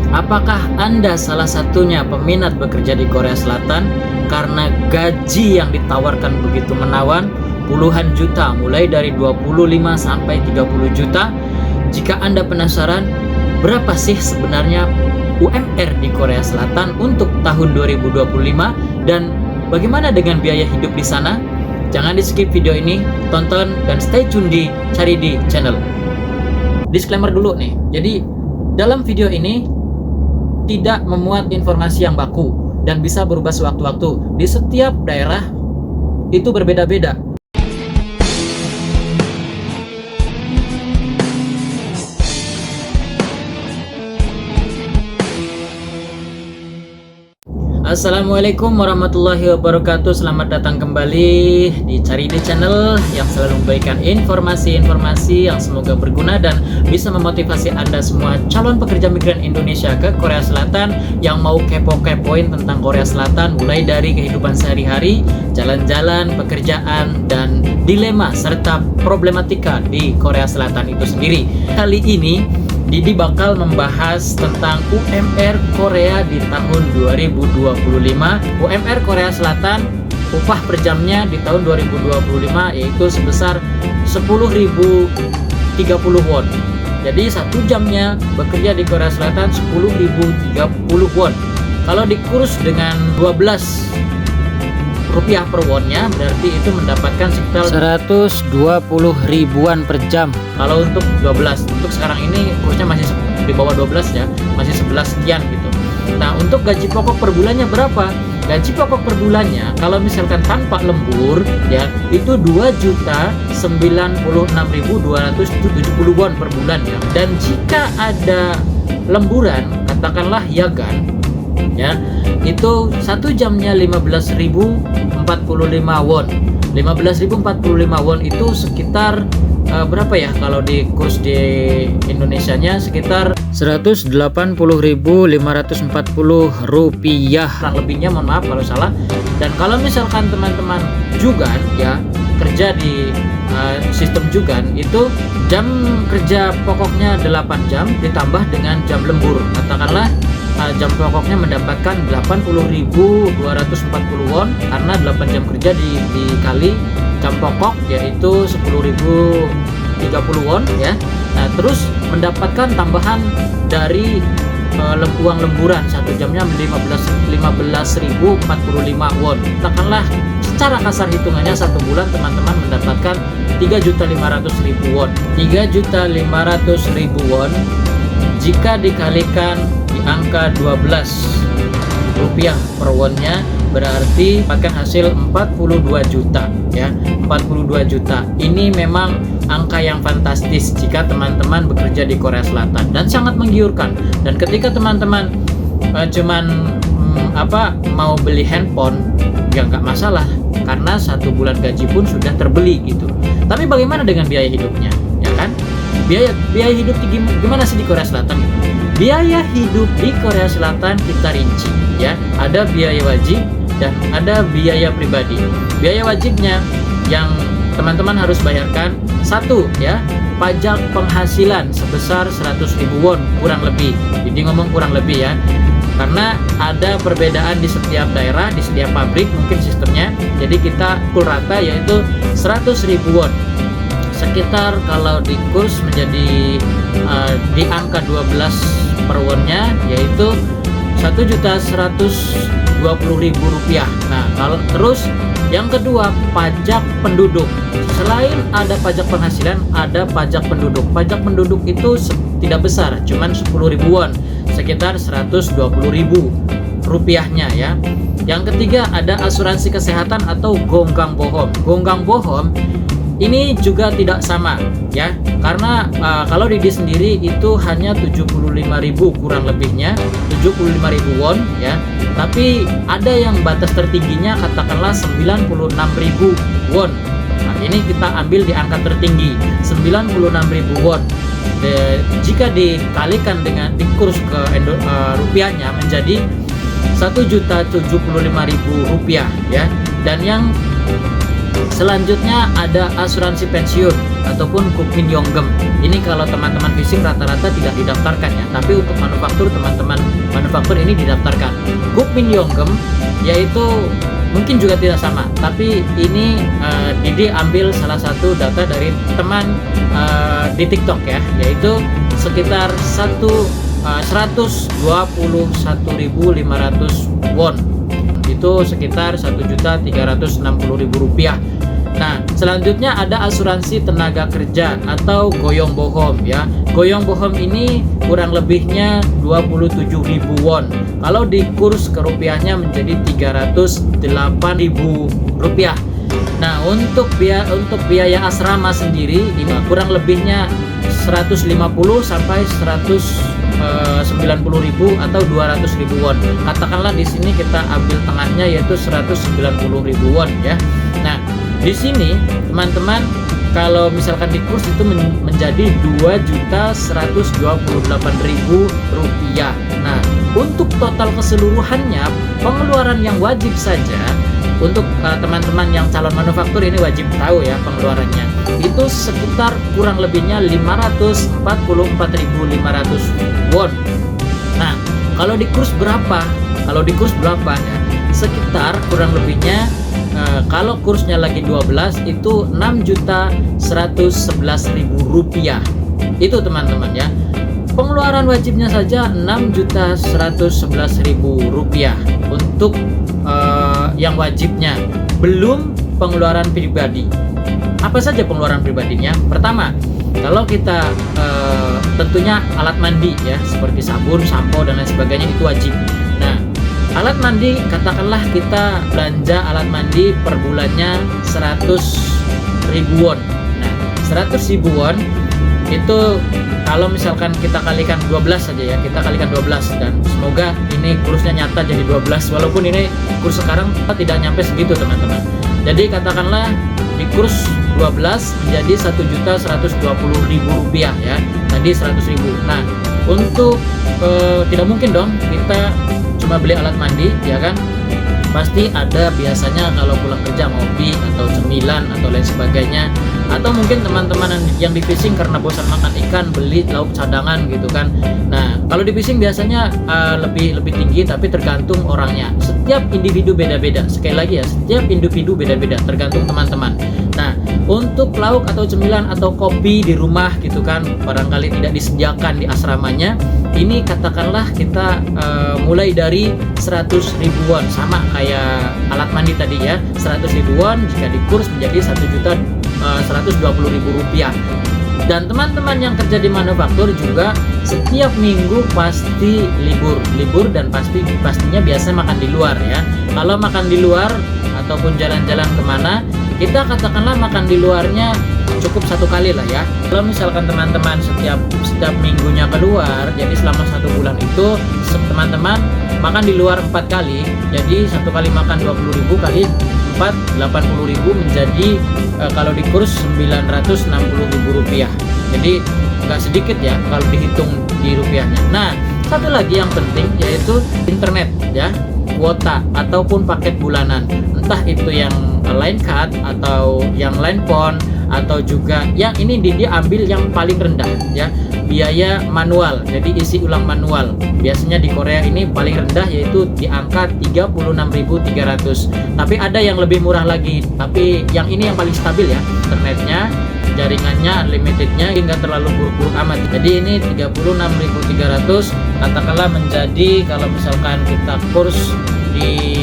Apakah Anda salah satunya peminat bekerja di Korea Selatan karena gaji yang ditawarkan begitu menawan, puluhan juta mulai dari 25 sampai 30 juta? Jika Anda penasaran, berapa sih sebenarnya UMR di Korea Selatan untuk tahun 2025 dan bagaimana dengan biaya hidup di sana? Jangan di skip video ini, tonton dan stay tune di Cari Di Channel. Disclaimer dulu nih, jadi dalam video ini tidak memuat informasi yang baku dan bisa berubah sewaktu-waktu. Di setiap daerah itu berbeda-beda. Assalamualaikum warahmatullahi wabarakatuh. Selamat datang kembali di Cari Di Channel yang selalu memberikan informasi-informasi yang semoga berguna dan bisa memotivasi Anda semua calon pekerja migran Indonesia ke Korea Selatan yang mau kepo-kepoin tentang Korea Selatan, mulai dari kehidupan sehari-hari, jalan-jalan, pekerjaan, dan dilema serta problematika di Korea Selatan itu sendiri. Kali ini Didi bakal membahas tentang UMR Korea di tahun 2025. UMR Korea Selatan, upah per jamnya di tahun 2025 yaitu sebesar 10.030 won. Jadi 1 jamnya bekerja di Korea Selatan 10.030 won. Kalau dikurus dengan 12 rupiah per wonnya, berarti itu mendapatkan sekitar 120 ribuan per jam. Kalau untuk 12, untuk sekarang ini kursnya masih di bawah 12 ya, masih 11 sekian gitu. Nah, untuk gaji pokok per bulannya berapa? Gaji pokok per bulannya kalau misalkan tanpa lembur ya, itu 2.096.270 won per bulan ya. Dan jika ada lemburan, katakanlah yagan ya, itu 1 jamnya 15.045 won. 15.045 won itu sekitar berapa ya kalau di kurs di Indonesianya? Sekitar 180.540 rupiah kurang lebihnya, mohon maaf kalau salah. Dan kalau misalkan teman-teman Jugan ya, kerja di sistem Jugan, itu jam kerja pokoknya 8 jam ditambah dengan jam lembur, katakanlah jam pokoknya mendapatkan 80.240 won karena 8 jam kerja dikali jam pokok yaitu 10.030 won ya. Nah, terus mendapatkan tambahan dari uang lemburan 1 jamnya 15.045 won. Katakanlah secara kasar hitungannya 1 bulan teman-teman mendapatkan 3.500.000 won. 3.500.000 won jika dikalikan di angka 12 rupiah per wonnya, berarti akan hasil 42 juta ya, 42 juta. Ini memang angka yang fantastis jika teman-teman bekerja di Korea Selatan dan sangat menggiurkan. Dan ketika teman-teman mau beli handphone ya nggak masalah, karena 1 bulan gaji pun sudah terbeli gitu. Tapi bagaimana dengan biaya hidupnya ya kan? Biaya hidup gimana sih di Korea Selatan gitu? Biaya hidup di Korea Selatan kita rinci ya. Ada biaya wajib dan ada biaya pribadi. Biaya wajibnya yang teman-teman harus bayarkan, 1 ya, pajak penghasilan sebesar 100.000 won kurang lebih. Jadi ngomong kurang lebih ya, karena ada perbedaan di setiap daerah, di setiap pabrik mungkin sistemnya. Jadi kita pukul rata yaitu 100.000 won. Sekitar kalau di kurs menjadi di angka 12 per wonnya yaitu 1.120.000 rupiah. Nah, kalau terus yang kedua, pajak penduduk. Selain ada pajak penghasilan, ada pajak penduduk. Pajak penduduk itu tidak besar, cuman 10.000 won, sekitar 120.000 rupiahnya ya. Yang ketiga ada asuransi kesehatan atau gonggang bohom. Gonggang bohom ini juga tidak sama ya, karena kalau Didi sendiri itu hanya 75.000 kurang lebihnya, 75.000 won ya. Tapi ada yang batas tertingginya katakanlah 96.000 won. Nah, ini kita ambil di angka tertinggi 96.000 won. Jika dikalikan dengan dikurs ke rupiahnya menjadi 1.075.000 rupiah ya. Dan yang Selanjutnya ada asuransi pensiun ataupun Kukmin Yonggem. Ini kalau teman-teman fishing rata-rata tidak didaftarkan ya, tapi untuk manufaktur teman-teman manufaktur ini didaftarkan. Kukmin Yonggem yaitu mungkin juga tidak sama, tapi ini Didi ambil salah satu data dari teman di TikTok ya, yaitu sekitar 121.500 won, itu sekitar 1.360.000 rupiah. Nah, selanjutnya ada asuransi tenaga kerja atau Goyong Bohom ya. Goyong Bohom ini kurang lebihnya 27.000 won. Kalau di kurs ke rupiahnya menjadi 308.000 rupiah. Nah, untuk biaya asrama sendiri ini kurang lebihnya 150 sampai 190.000 atau 200.000 won. Katakanlah di sini kita ambil tengahnya yaitu 190.000 won ya. Nah, di sini teman-teman kalau misalkan di kurs itu menjadi 2.128.000 rupiah. Nah, untuk total keseluruhannya pengeluaran yang wajib saja untuk teman-teman yang calon manufaktur ini wajib tahu ya pengeluarannya. Itu sekitar kurang lebihnya 544.500 won. Nah, kalau di kurs berapa? Kalau di kurs berapa ya? Sekitar kurang lebihnya kalau kursnya lagi 12 itu 6.111.000 rupiah. Itu teman-teman ya. Pengeluaran wajibnya saja 6.111.000 rupiah untuk yang wajibnya, belum pengeluaran pribadi. Apa saja pengeluaran pribadinya? Pertama, kalau kita tentunya alat mandi ya, seperti sabun, sampo dan lain sebagainya itu wajib. Nah, alat mandi katakanlah kita belanja alat mandi per bulannya 100.000 won. Nah, 100.000 won itu kalau misalkan kita kalikan 12 saja ya, kita kalikan 12 dan semoga ini kursnya nyata jadi 12 walaupun ini kurs sekarang tidak nyampe segitu teman-teman. Jadi katakanlah di kurs 12 menjadi 1.120.000 rupiah ya, tadi 100.000. Nah, untuk tidak mungkin dong kita cuma beli alat mandi ya kan, pasti ada biasanya kalau pulang kerja ngopi atau cemilan atau lain sebagainya, atau mungkin teman-teman yang di fishing karena bosan makan ikan beli lauk cadangan gitu kan. Nah, kalau di fishing biasanya lebih tinggi, tapi tergantung orangnya, setiap individu beda-beda. Sekali lagi ya, setiap individu beda-beda tergantung teman-teman. Nah, untuk lauk atau cemilan atau kopi di rumah gitu kan barangkali tidak disediakan di asramanya, ini katakanlah kita mulai dari 100 ribuan, sama kayak alat mandi tadi ya, 100 ribuan jika di kurs menjadi 1.120.000 rupiah. Dan teman-teman yang kerja di manufaktur juga setiap minggu pasti libur dan pastinya biasa makan di luar ya. Kalau makan di luar ataupun jalan-jalan kemana, kita katakanlah makan di luarnya cukup satu kali lah ya. Kalau misalkan teman-teman setiap minggunya keluar, jadi selama 1 bulan itu teman-teman makan di luar 4 kali, jadi satu kali makan 20.000 kali 4 80.000 menjadi kalau di kurs 960.000 rupiah. Jadi nggak sedikit ya kalau dihitung di rupiahnya. Nah, satu lagi yang penting yaitu internet ya, kuota ataupun paket bulanan, entah itu yang line cut atau yang line phone, atau juga yang ini dia ambil yang paling rendah ya, biaya manual, jadi isi ulang manual. Biasanya di Korea ini paling rendah yaitu di angka 36.300. Tapi ada yang lebih murah lagi, tapi yang ini yang paling stabil ya, internetnya, jaringannya, unlimitednya, hingga terlalu buruk-buruk amat. Jadi ini 36.300 katakanlah menjadi, kalau misalkan kita kurs di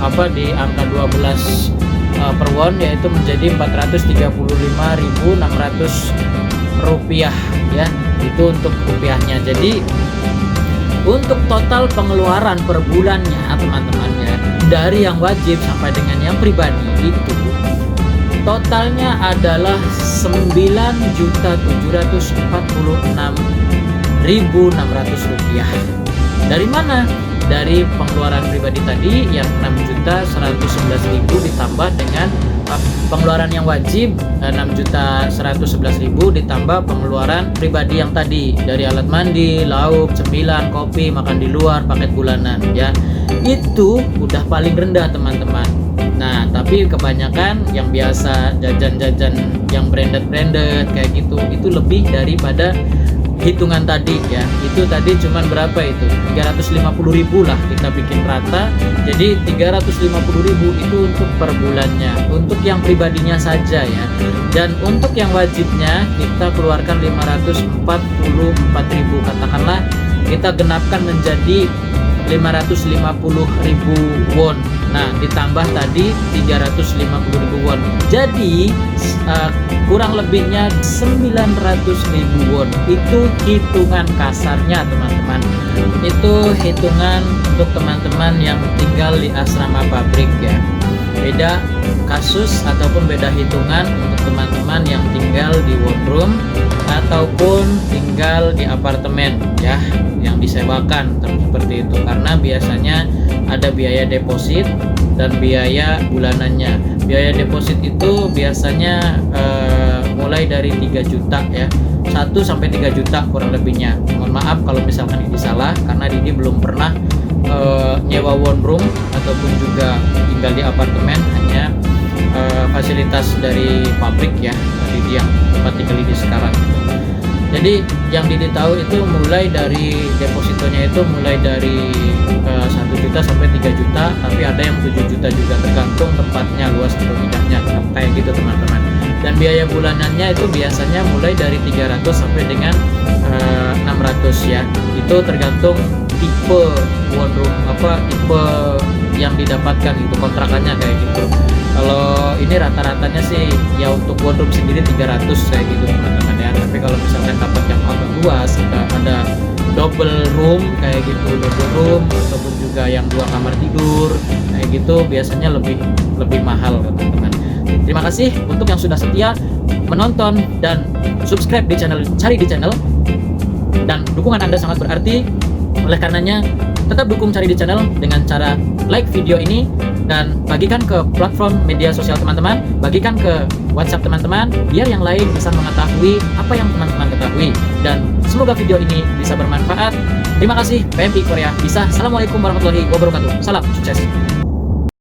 angka 12 per won, yaitu menjadi 435.600 rupiah ya, itu untuk rupiahnya. Jadi untuk total pengeluaran per bulannya teman-teman ya, dari yang wajib sampai dengan yang pribadi itu totalnya adalah 9.746.600 rupiah. Dari mana? Dari pengeluaran pribadi tadi yang 6.111.000 ditambah dengan pengeluaran yang wajib 6.111.000 ditambah pengeluaran pribadi yang tadi dari alat mandi, lauk, cemilan, kopi, makan di luar, paket bulanan ya. Itu udah paling rendah teman-teman. Nah, tapi kebanyakan yang biasa jajan-jajan yang branded kayak gitu itu lebih daripada hitungan tadi ya. Itu tadi cuman berapa itu? 350.000 lah kita bikin rata. Jadi 350.000 itu untuk per bulannya, untuk yang pribadinya saja ya. Dan untuk yang wajibnya kita keluarkan 544.000, katakanlah kita genapkan menjadi 550.000 won. Nah, ditambah tadi 350.000 won. Jadi kurang lebihnya 900.000 won. Itu hitungan kasarnya, teman-teman. Itu hitungan untuk teman-teman yang tinggal di asrama pabrik ya. Beda kasus ataupun beda hitungan untuk teman-teman yang tinggal di wardroom ataupun tinggal di apartemen ya, yang disewakan seperti itu, karena biasanya ada biaya deposit dan biaya bulanannya. Biaya deposit itu biasanya mulai dari 3 juta ya, 1 sampai 3 juta kurang lebihnya. Mohon maaf kalau misalkan ini salah, karena Didi belum pernah nyewa one room ataupun juga tinggal di apartemen, hanya fasilitas dari pabrik ya, Didi yang tempat tinggal Didi sekarang gitu. Jadi yang Didi tahu itu mulai dari depositonya itu mulai dari 1 juta sampai 3 juta, tapi ada yang 7 juta juga, tergantung tempatnya luas atau tidaknya kayak gitu teman-teman. Dan biaya bulanannya itu biasanya mulai dari 300 sampai dengan 600 ya. Itu tergantung tipe wardrobe tipe yang didapatkan itu, kontrakannya kayak gitu. Kalau ini rata-ratanya sih ya untuk wardrobe sendiri 300 kayak gitu teman-teman ya. Tapi kalau misalkan dapat yang agak luas, ada double room kayak gitu, double room ataupun juga yang 2 kamar tidur kayak gitu, biasanya lebih mahal teman-teman. Terima kasih untuk yang sudah setia menonton dan subscribe di channel Cari di Channel, dan dukungan Anda sangat berarti. Oleh karenanya tetap dukung Cari di Channel dengan cara like video ini dan bagikan ke platform media sosial teman-teman, bagikan ke WhatsApp teman-teman, biar yang lain bisa mengetahui apa yang teman-teman ketahui, dan semoga video ini bisa bermanfaat. Terima kasih, PMI Korea Bisa. Assalamualaikum warahmatullahi wabarakatuh. Salam sukses.